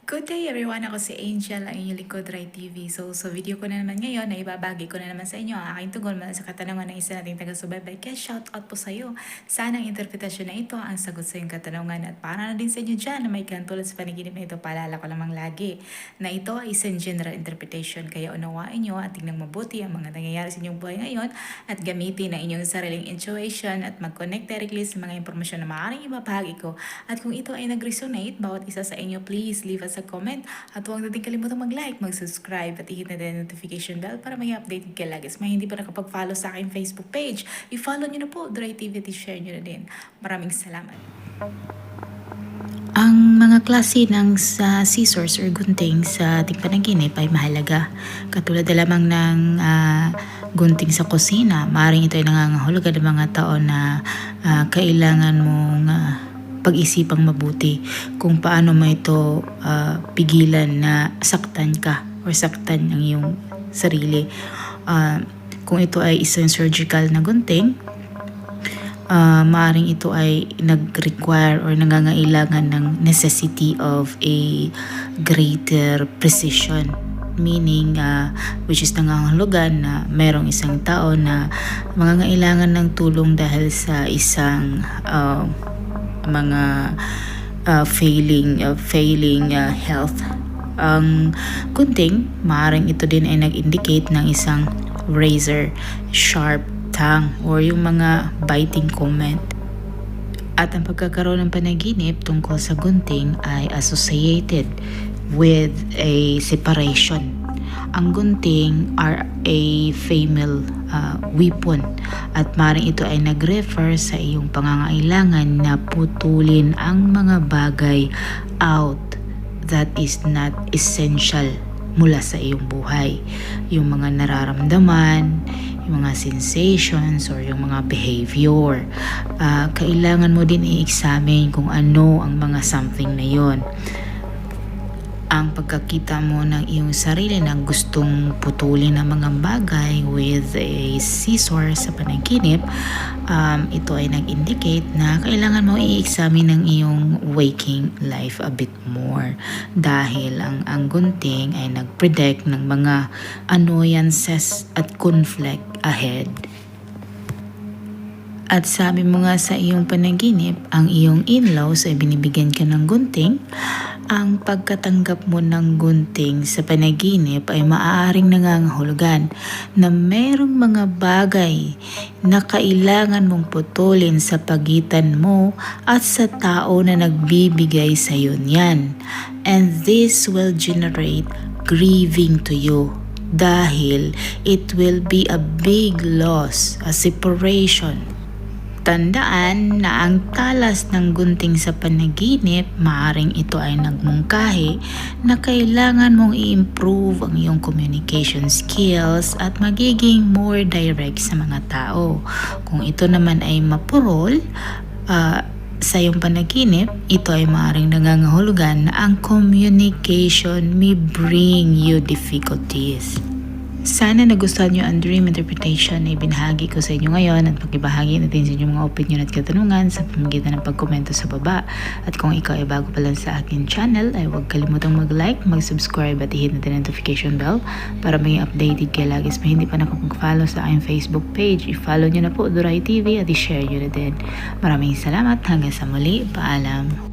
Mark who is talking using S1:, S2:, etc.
S1: Good day everyone! Ako si Angel, ang inyong lingkod, Rai TV. So, sa video ko na naman ngayon, na ibabagi ko na naman sa inyo ang aking tungkol mula sa katanungan ng isa nating taga-subaybay. Kaya shout out po sa iyo. Sana ang interpretasyon na ito ang sagot sa iyong katanungan. At para na din sa inyo dyan na may katulad sa panaginip na ito, paalala ko lamang lagi na ito ay isang general interpretation. Kaya unawain nyo at tingnan mabuti ang mga nangyayari sa inyong buhay ngayon at gamitin ang inyong sariling intuition at mag-connect directly sa mga impormasyon na maaaring ibabahagi ko. At kung ito ay nag-resonate, bawat isa sa inyo, please leave us sa comment at huwag natin kalimutang mag-like, mag-subscribe at i-hit na din ang notification bell para may updated ka lagi. May hindi pa nakapag-follow sa aking Facebook page, i-follow nyo na po, Dry TV at i-share nyo na din. Maraming salamat. Ang mga klase ng scissors or gunting sa ating panaginip ay mahalaga. Katulad na lamang ng gunting sa kusina, maaaring ito ay nangangahulugan ng mga tao na kailangan mong pag-isipang mabuti kung paano mo ito pigilan na saktan ka or saktan ang iyong sarili. Kung ito ay isang surgical na gunting, maaaring ito ay nag-require or nangangailangan ng necessity of a greater precision. Meaning, which is nangangahulugan na mayroong isang tao na mangangailangan ng tulong dahil sa isang mga failing health. Ang gunting, maaaring ito din ay nag-indicate ng isang razor sharp tongue or yung mga biting comment. At ang pagkakaroon ng panaginip tungkol sa gunting ay associated with a separation. Ang gunting are a female weapon at maaaring ito ay nag-refer sa iyong pangangailangan na putulin ang mga bagay out that is not essential mula sa iyong buhay. Yung mga nararamdaman, yung mga sensations or yung mga behavior. Kailangan mo din i-examine kung ano ang mga something na yon. Ang pagkakita mo ng iyong sarili na gustong putulin ng mga bagay with a scissor sa panaginip, ito ay nag-indicate na kailangan mo i-examine ang iyong waking life a bit more dahil ang gunting ay nag-predict ng mga annoyances at conflict ahead. At sabi mo nga sa iyong panaginip, ang iyong in-laws ay binibigyan ka ng gunting. Ang pagkatanggap mo ng gunting sa panaginip ay maaaring nangangahulugan na mayroong mga bagay na kailangan mong putulin sa pagitan mo at sa tao na nagbibigay sa iyo niyan. And this will generate grieving to you dahil it will be a big loss, a separation. Tandaan na ang talas ng gunting sa panaginip, maaaring ito ay nagmungkahi na kailangan mong i-improve ang iyong communication skills at magiging more direct sa mga tao. Kung ito naman ay mapurol, sa iyong panaginip, ito ay maaaring nangangahulugan na ang communication may bring you difficulties. Sana nagustuhan nyo ang dream interpretation na ibinahagi ko sa inyo ngayon at pag-ibahagi natin sa inyong mga opinion at katanungan sa pamamagitan ng pagkomento sa baba. At kung ikaw ay bago pa lang sa akin channel, ay huwag kalimutang mag-like, mag-subscribe at i-hit natin ang notification bell para maging updated kayo lagi. Sa hindi pa nakapag-follow sa aking Facebook page, i-follow nyo na po Durai TV at i-share nyo na din. Maraming salamat. Hanggang sa muli. Paalam.